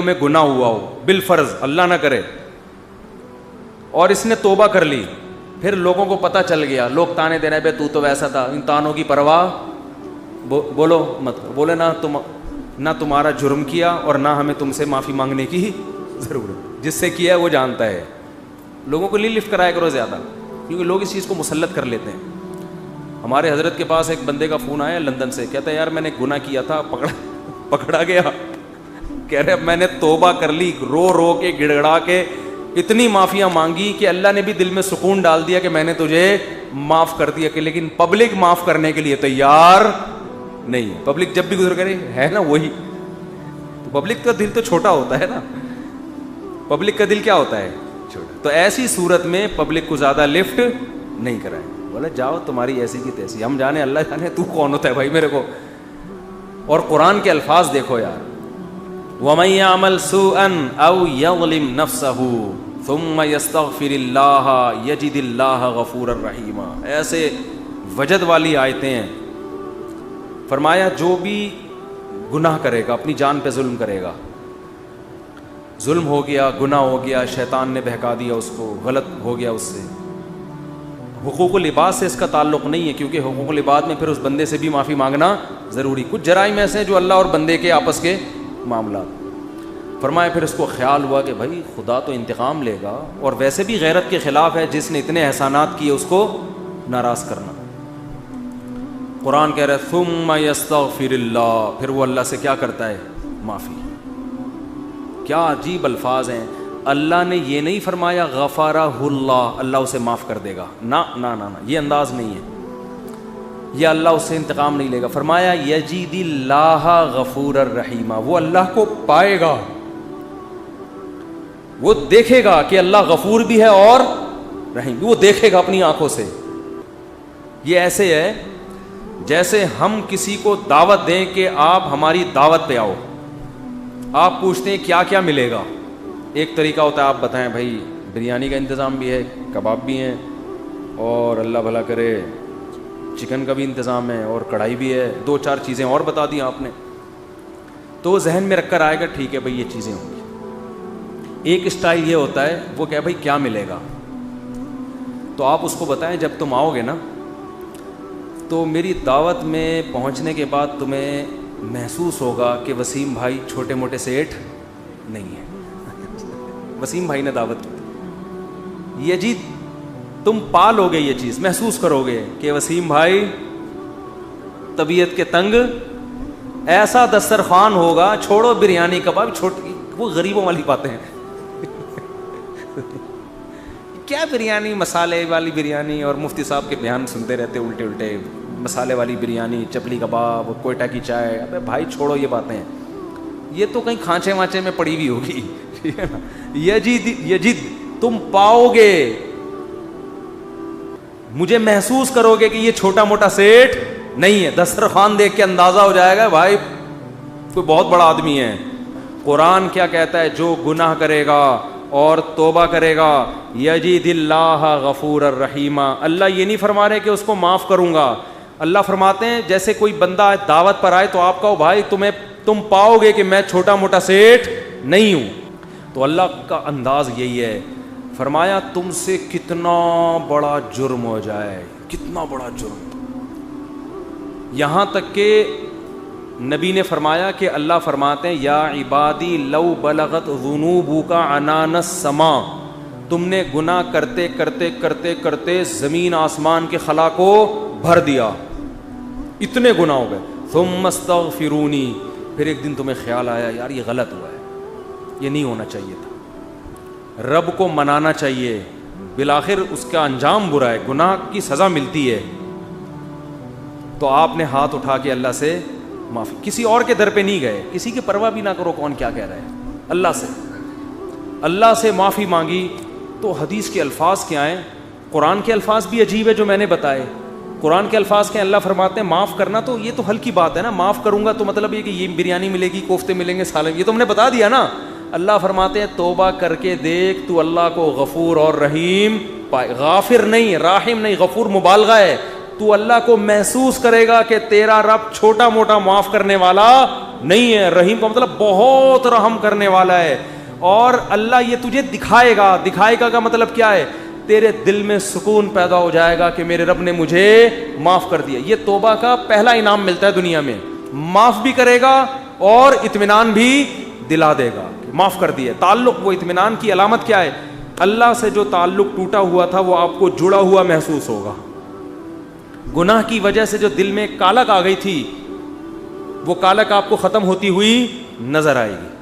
میں گناہ ہوا ہو بالفرض، اللہ نہ کرے، اور اس نے توبہ کر لی، پھر لوگوں کو پتہ چل گیا، لوگ تانے دے رہے بے تو ویسا تھا، ان تانوں کی پرواہ بولو مت، بولے نہ تمہارا جرم کیا اور نہ ہمیں تم سے معافی مانگنے کی ضرورت، جس سے کیا ہے وہ جانتا ہے. لوگوں کو لفٹ کرایا کرو زیادہ، کیونکہ لوگ اس چیز کو مسلط کر لیتے ہیں. ہمارے حضرت کے پاس ایک بندے کا فون آیا لندن سے، کہتا ہے یار میں نے گناہ کیا تھا، پکڑا گیا، کہہ رہے اب میں نے توبہ کر لی، رو رو کے گڑ گڑا کے اتنی معافیاں مانگی کہ اللہ نے بھی دل میں سکون ڈال دیا کہ میں نے تجھے معاف کر دیا، کہ لیکن پبلک معاف کرنے کے لیے تیار نہیں. پبلک جب بھی گزر کرے ہے نا وہی، تو پبلک کا دل تو چھوٹا ہوتا ہے نا، پبلک کا دل کیا ہوتا ہے چھوٹا. تو ایسی صورت میں پبلک کو زیادہ لفٹ نہیں کرائے، بولے جاؤ تمہاری ایسی کی تیسی، ہم جانے اللہ جانے تو کون ہوتا ہے بھائی میرے کو. اور قرآن کے الفاظ دیکھو یار، وَمَن يَعْمَلْ سُوءًا أَوْ يَظْلِمْ نَفْسَهُ ثُمَّ يَسْتَغْفِرِ اللَّهَ يَجِدِ اللَّهَ غَفُورًا رَحِيمًا. ایسے وجد والی آیتیں ہیں. فرمایا جو بھی گناہ کرے گا، اپنی جان پہ ظلم کرے گا، ظلم ہو گیا، گناہ ہو گیا، شیطان نے بہکا دیا اس کو، غلط ہو گیا اس سے. حقوق العباد سے اس کا تعلق نہیں ہے، کیونکہ حقوق العباد میں پھر اس بندے سے بھی معافی مانگنا ضروری. کچھ جرائم ایسے ہیں جو اللہ اور بندے کے آپس کے معاملات. فرمایا پھر اس کو خیال ہوا کہ بھائی خدا تو انتقام لے گا، اور ویسے بھی غیرت کے خلاف ہے جس نے اتنے احسانات کیے اس کو ناراض کرنا. قرآن کہہ رہا ہے ثم یستغفر اللہ، پھر وہ اللہ سے کیا کرتا ہے؟ معافی. کیا عجیب الفاظ ہیں. اللہ نے یہ نہیں فرمایا غفرہ اللہ، اللہ اسے معاف کر دے گا، نہ نہ نہ نہ، یہ انداز نہیں ہے، یہ اللہ اس سے انتقام نہیں لے گا. فرمایا یجید اللہ غفور الرحیم، وہ اللہ کو پائے گا، وہ دیکھے گا کہ اللہ غفور بھی ہے اور رحیم بھی، وہ دیکھے گا اپنی آنکھوں سے. یہ ایسے ہے جیسے ہم کسی کو دعوت دیں کہ آپ ہماری دعوت پہ آؤ، آپ پوچھتے ہیں کیا کیا ملے گا. ایک طریقہ ہوتا ہے آپ بتائیں بھائی بریانی کا انتظام بھی ہے، کباب بھی ہیں، اور اللہ بھلا کرے چکن کا بھی انتظام ہے، اور کڑھائی بھی ہے، 2-4 چیزیں اور بتا دی آپ نے، تو وہ ذہن میں رکھ کر آئے گا ٹھیک ہے بھائی یہ چیزیں ہوں گی. ایک اسٹائل یہ ہوتا ہے وہ کہ بھائی کیا ملے گا، تو آپ اس کو بتائیں جب تم آؤ گے نا تو میری دعوت میں پہنچنے کے بعد تمہیں محسوس ہوگا کہ وسیم بھائی چھوٹے موٹے سیٹ نہیں ہیں. وسیم بھائی نے دعوت کی، یہ جی تم پالو گے، یہ چیز محسوس کرو گے کہ وسیم بھائی طبیعت کے تنگ، ایسا دسترخوان ہوگا، چھوڑو بریانی کباب، چھوٹی وہ غریبوں والی باتیں ہیں. کیا بریانی، مسالے والی بریانی، اور مفتی صاحب کے بیان سنتے رہتے الٹے مسالے والی بریانی، چپلی کباب، کوئٹہ کی چائے. ابے بھائی چھوڑو یہ باتیں، یہ تو کہیں کھانچے وانچے میں پڑی ہوئی ہوگی. یجید تم پاؤ گے، مجھے محسوس کرو گے کہ یہ چھوٹا موٹا سیٹ نہیں ہے. دسترخوان دیکھ کے اندازہ ہو جائے گا بھائی کوئی بہت بڑا آدمی ہے. قرآن کیا کہتا ہے؟ جو گناہ کرے گا اور توبہ کرے گا یجید اللہ غفور الرحیم. اللہ یہ نہیں فرما رہے کہ اس کو معاف کروں گا، اللہ فرماتے ہیں جیسے کوئی بندہ دعوت پر آئے تو آپ کہو بھائی تم پاؤ گے کہ میں چھوٹا موٹا سیٹ نہیں ہوں. تو اللہ کا انداز یہی ہے. فرمایا تم سے کتنا بڑا جرم ہو جائے، کتنا بڑا جرم، یہاں تک کہ نبی نے فرمایا کہ اللہ فرماتے ہیں یا عبادی لو بلغت ذنوبک عنان السماء، تم نے گناہ کرتے کرتے کرتے کرتے زمین آسمان کے خلا کو بھر دیا، اتنے گناہ ہو گئے. ثم استغفرونی، پھر ایک دن تمہیں خیال آیا یار یہ غلط ہوا ہے، یہ نہیں ہونا چاہیے تھا، رب کو منانا چاہیے، بالآخر اس کا انجام برا ہے، گناہ کی سزا ملتی ہے. تو آپ نے ہاتھ اٹھا کے اللہ سے معافی، کسی اور کے در پہ نہیں گئے، کسی کی پرواہ بھی نہ کرو کون کیا کہہ رہا ہے، اللہ سے معافی مانگی. تو حدیث کے الفاظ کیا ہیں؟ قرآن کے الفاظ بھی عجیب ہے جو میں نے بتائے. قرآن کے الفاظ کے اللہ فرماتے ہیں معاف کرنا تو یہ تو ہلکی بات ہے نا، معاف کروں گا تو مطلب یہ کہ یہ بریانی ملے گی، کوفتے ملیں گے، سالن، یہ تو ہم نے بتا دیا نا. اللہ فرماتے ہیں توبہ کر کے دیکھ تو اللہ کو غفور اور رحیم پائے. غافر نہیں، راحم نہیں، غفور مبالغہ ہے. تو اللہ کو محسوس کرے گا کہ تیرا رب چھوٹا موٹا معاف کرنے والا نہیں ہے. رحیم کا مطلب بہت رحم کرنے والا ہے. اور اللہ یہ تجھے دکھائے گا. دکھائے گا کا مطلب کیا ہے؟ تیرے دل میں سکون پیدا ہو جائے گا کہ میرے رب نے مجھے معاف کر دیا. یہ توبہ کا پہلا انعام ملتا ہے دنیا میں. معاف بھی کرے گا اور اطمینان بھی دلا دے گا, معاف کر دیا. تعلق, وہ اطمینان کی علامت کیا ہے؟ اللہ سے جو تعلق ٹوٹا ہوا تھا وہ آپ کو جڑا ہوا محسوس ہوگا. گناہ کی وجہ سے جو دل میں کالک آ گئی تھی, وہ کالک آپ کو ختم ہوتی ہوئی نظر آئے گی.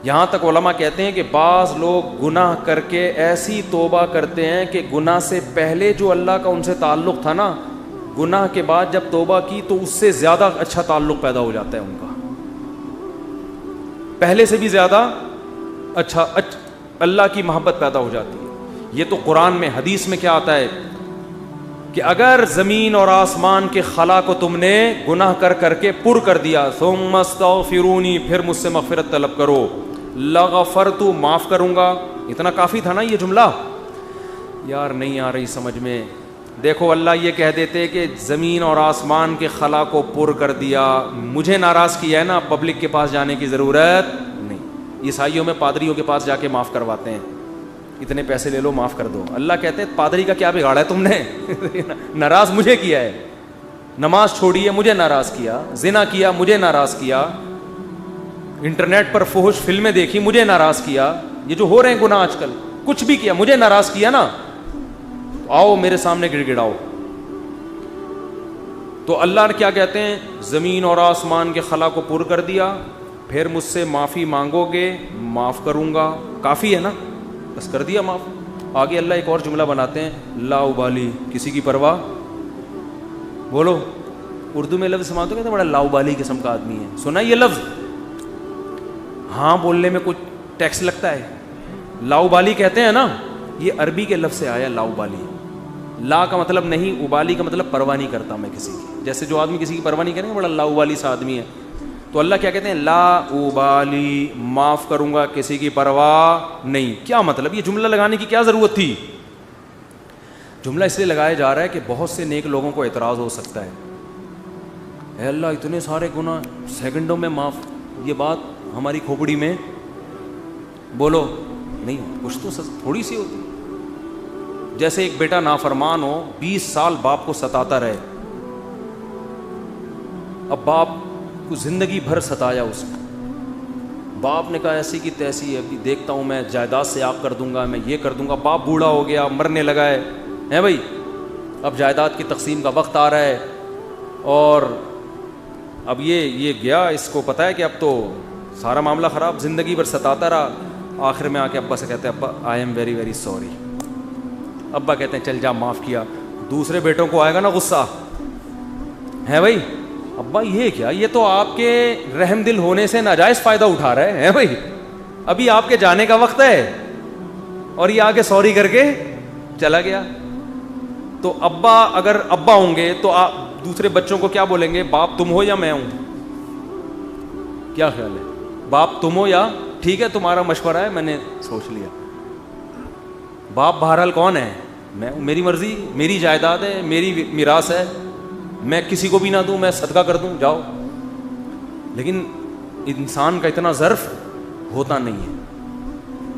یہاں تک علماء کہتے ہیں کہ بعض لوگ گناہ کر کے ایسی توبہ کرتے ہیں کہ گناہ سے پہلے جو اللہ کا ان سے تعلق تھا نا, گناہ کے بعد جب توبہ کی تو اس سے زیادہ اچھا تعلق پیدا ہو جاتا ہے ان کا, پہلے سے بھی زیادہ اچھا اللہ کی محبت پیدا ہو جاتی ہے. یہ تو قرآن میں, حدیث میں کیا آتا ہے کہ اگر زمین اور آسمان کے خلا کو تم نے گناہ کر کر کے پر کر دیا, ثم استغفرونی, پھر مجھ سے مغفرت طلب کرو, لغفرت, معاف کروں گا. اتنا کافی تھا نا یہ جملہ. یار نہیں آ رہی سمجھ میں. دیکھو اللہ یہ کہہ دیتے کہ زمین اور آسمان کے خلا کو پر کر دیا, مجھے ناراض کیا ہے نا, پبلک کے پاس جانے کی ضرورت نہیں. عیسائیوں میں پادریوں کے پاس جا کے معاف کرواتے ہیں, اتنے پیسے لے لو معاف کر دو. اللہ کہتے ہیں پادری کا کیا بگاڑا ہے تم نے, ناراض مجھے کیا ہے. نماز چھوڑی ہے, مجھے ناراض کیا. زنا کیا, مجھے ناراض کیا. انٹرنیٹ پر فحش فلمیں دیکھی, مجھے ناراض کیا. یہ جو ہو رہے ہیں گناہ آج کل, کچھ بھی کیا, مجھے ناراض کیا نا, آؤ میرے سامنے گڑ گڑاؤ. تو اللہ نے کیا کہتے ہیں, زمین اور آسمان کے خلا کو پر کر دیا, پھر مجھ سے معافی مانگو گے, معاف کروں گا. کافی ہے نا, بس کر دیا معاف. آگے اللہ ایک اور جملہ بناتے ہیں, لا ابالی, کسی کی پرواہ. بولو, اردو میں لفظ سماتے ہیں تو بڑا لا ابالی قسم کا آدمی ہے. سنا یہ لفظ, ہاں بولنے میں کچھ ٹیکس لگتا ہے. لا ابالی کہتے ہیں نا, یہ عربی کے لفظ سے آیا لا ابالی. لا کا مطلب نہیں, ابالی کا مطلب پرواہ نہیں کرتا میں کسی کی. جیسے جو آدمی کسی کی پرواہ نہیں کرے, بڑا لا ابالی سا آدمی ہے. تو اللہ کیا کہتے ہیں, لا ابالی, معاف کروں گا, کسی کی پرواہ نہیں. کیا مطلب, یہ جملہ لگانے کی کیا ضرورت تھی؟ جملہ اس لیے لگایا جا رہا ہے کہ بہت سے نیک لوگوں کو اعتراض ہو سکتا ہے, اے اللہ اتنے سارے گناہ سیکنڈوں میں معاف. یہ بات ہماری کھوپڑی میں بولو نہیں, کچھ تو تھوڑی سی ہوتی. جیسے ایک بیٹا نافرمان ہو, 20 سال باپ کو ستاتا رہے. اب باپ کو زندگی بھر ستایا اس نے, باپ نے کہا ایسی کی تیسی ہے, ابھی دیکھتا ہوں میں جائیداد سے آپ کر دوں گا, میں یہ کر دوں گا. باپ بوڑھا ہو گیا, مرنے لگا ہے بھائی, اب جائیداد کی تقسیم کا وقت آ رہا ہے, اور اب یہ گیا, اس کو پتہ ہے کہ اب تو سارا معاملہ خراب, زندگی بھر ستاتا رہا. آخر میں آ کے ابا سے کہتے ہیں, ابا I am very very sorry. ابا کہتے ہیں چل جا معاف کیا. دوسرے بیٹوں کو آئے گا نا غصہ, ہے بھائی, ابا یہ کیا, یہ تو آپ کے رحم دل ہونے سے ناجائز فائدہ اٹھا رہے ہیں بھائی, ابھی آپ کے جانے کا وقت ہے اور یہ آ کے سوری کر کے چلا گیا. تو ابا اگر ابا ہوں گے تو آپ دوسرے بچوں کو کیا بولیں گے, باپ تم ہو یا میں ہوں؟ کیا خیال ہے, باپ تم ہو یا ٹھیک ہے تمہارا مشورہ ہے میں نے سوچ لیا. باپ بہرحال کون ہے, میں, میری مرضی, میری جائیداد ہے, میری میراث ہے, میں کسی کو بھی نہ دوں, میں صدقہ کر دوں, جاؤ. لیکن انسان کا اتنا ظرف ہوتا نہیں ہے.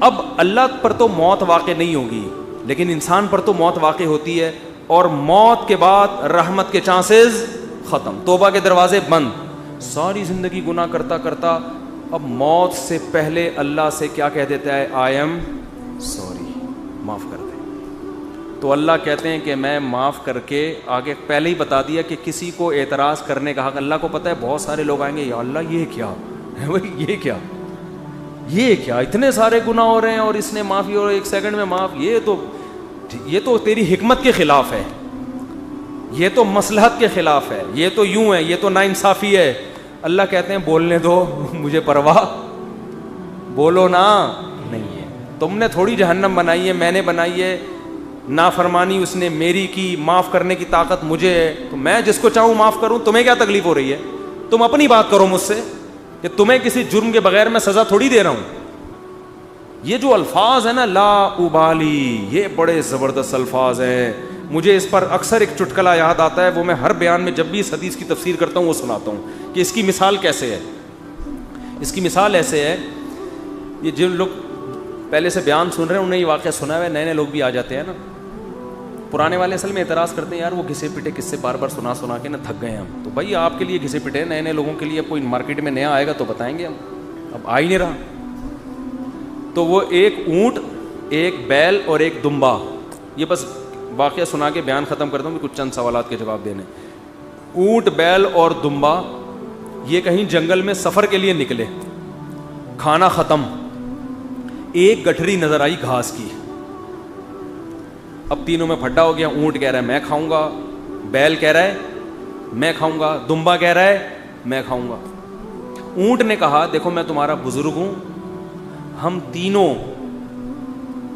اب اللہ پر تو موت واقع نہیں ہوگی, لیکن انسان پر تو موت واقع ہوتی ہے, اور موت کے بعد رحمت کے چانسز ختم, توبہ کے دروازے بند. ساری زندگی گناہ کرتا کرتا اب موت سے پہلے اللہ سے کیا کہہ دیتا ہے, آئی ایم سوری, معاف کر دیں. تو اللہ کہتے ہیں کہ میں معاف کر کے, آگے پہلے ہی بتا دیا کہ کسی کو اعتراض کرنے کا حق, اللہ کو پتہ ہے بہت سارے لوگ آئیں گے, یا اللہ یہ کیا ہے بھائی, یہ کیا اتنے سارے گناہ ہو رہے ہیں اور اس نے معافی اور 1 سیکنڈ میں معاف, یہ تو تیری حکمت کے خلاف ہے, یہ تو مصلحت کے خلاف ہے, یہ تو یوں ہے, یہ تو ناانصافی ہے. اللہ کہتے ہیں بولنے دو, مجھے پرواہ, بولو نا, نہیں ہے. تم نے تھوڑی جہنم بنائی ہے, میں نے بنائی ہے. نافرمانی اس نے میری کی, معاف کرنے کی طاقت مجھے ہے, تو میں جس کو چاہوں معاف کروں. تمہیں کیا تکلیف ہو رہی ہے, تم اپنی بات کرو مجھ سے, کہ تمہیں کسی جرم کے بغیر میں سزا تھوڑی دے رہا ہوں. یہ جو الفاظ ہیں نا, لا ابالی, یہ بڑے زبردست الفاظ ہیں. مجھے اس پر اکثر ایک چٹکلا یاد آتا ہے, وہ میں ہر بیان میں جب بھی اس حدیث کی تفسیر کرتا ہوں وہ سناتا ہوں کہ اس کی مثال کیسے ہے. اس کی مثال ایسے ہے, یہ جن لوگ پہلے سے بیان سن رہے ہیں انہیں یہ واقعہ سنا ہوا ہے, نئے نئے لوگ بھی آ جاتے ہیں نا. پرانے والے اصل میں اعتراض کرتے ہیں یار وہ گھسے پٹے قصے بار بار سنا سنا کے نا تھک گئے ہم. تو بھائی آپ کے لیے گھسے پٹے, نئے نئے لوگوں کے لیے کوئی مارکیٹ میں نیا آئے گا تو بتائیں گے ہم, اب آ ہی نہیں رہا. تو وہ ایک اونٹ, ایک بیل اور ایک دمبا, یہ بس واقعہ سنا کے بیان ختم کرتا ہوں, کچھ چند سوالات کے جواب دینے. اونٹ, بیل اور دمبا یہ کہیں جنگل میں سفر کے لیے نکلے, کھانا ختم, ایک گٹھری نظر آئی گھاس کی. اب تینوں میں پھڈا ہو گیا. اونٹ کہہ رہا ہے میں کھاؤں گا, بیل کہہ رہا ہے میں کھاؤں گا, دمبا کہہ رہا ہے میں کھاؤں گا. اونٹ نے کہا دیکھو میں تمہارا بزرگ ہوں, ہم تینوں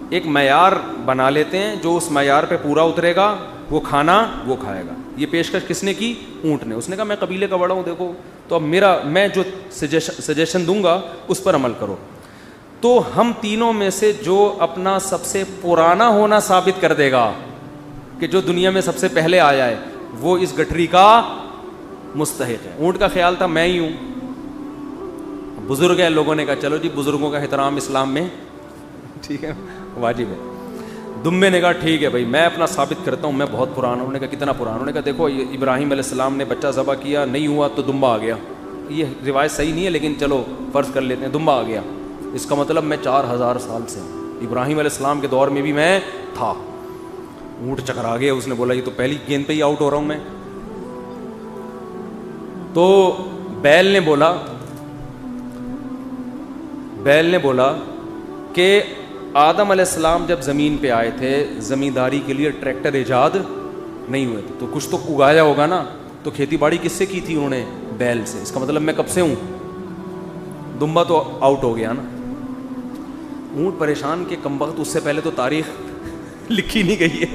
ایک معیار بنا لیتے ہیں, جو اس معیار پہ پورا اترے گا وہ کھانا وہ کھائے گا. یہ پیشکش کس نے کی؟ اونٹ نے. اس نے کہا میں قبیلے کا بڑا ہوں, دیکھو تو اب میں جو سجیشن دوں گا اس پر عمل کرو. تو ہم تینوں میں سے جو اپنا سب سے پرانا ہونا ثابت کر دے گا کہ جو دنیا میں سب سے پہلے آیا ہے وہ اس گٹھری کا مستحق ہے. اونٹ کا خیال تھا میں ہی ہوں, بزرگ ہے. لوگوں نے کہا چلو جی بزرگوں کا احترام اسلام میں ٹھیک ہے, واجب ہے. دمبے نے کہا ٹھیک ہے بھائی میں اپنا ثابت کرتا ہوں میں بہت پرانا ہوں. انہوں نے کہا کتنا پرانا؟ انہوں نے کہا دیکھو ابراہیم علیہ السلام نے بچہ ذبح کیا, نہیں ہوا تو دمبا آ گیا. یہ روایت صحیح نہیں ہے لیکن چلو فرض کر لیتے ہیں دمبا آ گیا. اس کا مطلب میں 4000 سال سے ہوں, ابراہیم علیہ السلام کے دور میں بھی میں تھا. اونٹ چکرا گیا, اس نے بولا یہ تو پہلی گیند پہ ہی آؤٹ ہو رہا ہوں میں. تو بیل نے بولا کہ آدم علیہ السلام جب زمین پہ آئے تھے زمینداری کے لیے ٹریکٹر ایجاد نہیں ہوئے تھے, تو کچھ تو اگایا ہوگا نا. تو کھیتی باڑی کس سے کی تھی انہوں نے؟ بیل سے. اس کا مطلب میں کب سے ہوں. دمبا تو آؤٹ ہو گیا نا. اونٹ پریشان کہ کمبخت اس سے پہلے تو تاریخ لکھی نہیں گئی ہے,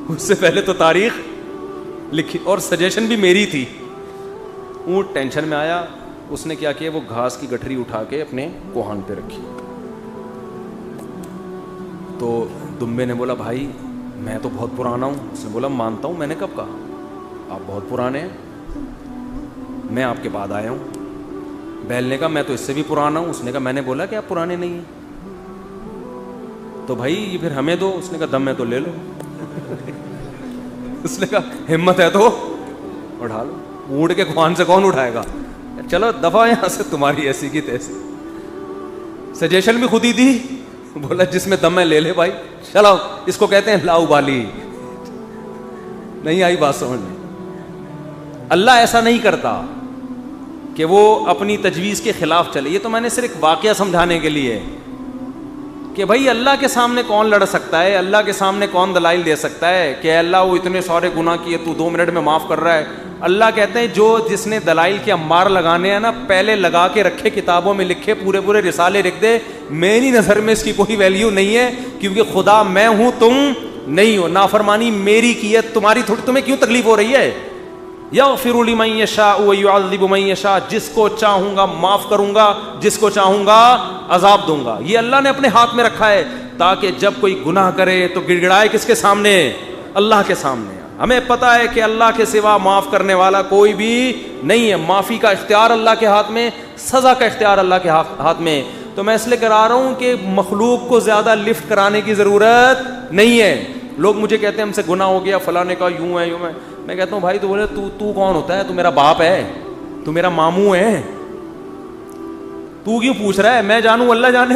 اس سے پہلے تو تاریخ لکھی اور سجیشن بھی میری تھی. اونٹ ٹینشن میں آیا, اس نے کیا کیا وہ گھاس کی گٹھری اٹھا کے اپنے کوہان پہ رکھی. تو دمبے نے بولا بھائی میں تو بہت پرانا ہوں. اس نے بولا مانتا ہوں, میں نے کب کہا, آپ بہت پرانے ہیں, میں آپ کے بعد آیا ہوں. بیل نے کہا میں تو اس سے بھی پرانا ہوں. اس نے کہا میں نے بولا کہ آپ پرانے نہیں ہیں, تو بھائی یہ پھر ہمیں دو. اس نے کہا دم ہے تو لے لو. اس نے کہا ہمت ہے تو اٹھا لو. اونٹ کے کوہان سے کون اٹھائے گا؟ چلو دفعہ یہاں سے, تمہاری ایسی کی تیسی. سجیشن بھی خود ہی دی, بولا جس میں دم ہے لے لے بھائی. چلو اس کو کہتے ہیں لاؤ بالی. نہیں آئی بات سمجھ میں؟ اللہ ایسا نہیں کرتا کہ وہ اپنی تجویز کے خلاف چلے. یہ تو میں نے صرف واقعہ سمجھانے کے لیے کہ بھائی اللہ کے سامنے کون لڑ سکتا ہے, اللہ کے سامنے کون دلائل دے سکتا ہے کہ اللہ وہ اتنے سارے گناہ کیے تو 2 منٹ میں معاف کر رہا ہے. اللہ کہتے ہیں جو جس نے دلائل کے امار لگانے ہیں نا پہلے لگا کے رکھے, کتابوں میں لکھے, پورے رسالے لکھ دے. میری نظر میں اس کی کوئی ویلیو نہیں ہے, کیونکہ خدا میں ہوں تم نہیں ہو. نافرمانی میری کی ہے, تمہاری تھوڑی. تمہیں کیوں تکلیف ہو رہی ہے؟ یغفر لمن یشاء ویعذب من یشاء, جس کو چاہوں گا معاف کروں گا, جس کو چاہوں گا عذاب دوں گا. یہ اللہ نے اپنے ہاتھ میں رکھا ہے تاکہ جب کوئی گناہ کرے تو گڑ گڑائے کس کے سامنے؟ اللہ کے سامنے. ہمیں پتا ہے کہ اللہ کے سوا معاف کرنے والا کوئی بھی نہیں ہے. معافی کا اختیار اللہ کے ہاتھ میں, سزا کا اختیار اللہ کے ہاتھ میں. تو میں اس لیے کرا رہا ہوں کہ مخلوق کو زیادہ لفٹ کرانے کی ضرورت نہیں ہے. لوگ مجھے کہتے ہیں ہم سے گناہ ہو گیا, فلاں نے کہا یوں ہے یوں ہے. میں کہتا ہوں بھائی تو بولے تو کون ہوتا ہے؟ تو میرا باپ ہے, تو میرا ماموں ہے, تو کیوں پوچھ رہا ہے؟ میں جانوں اللہ جانے.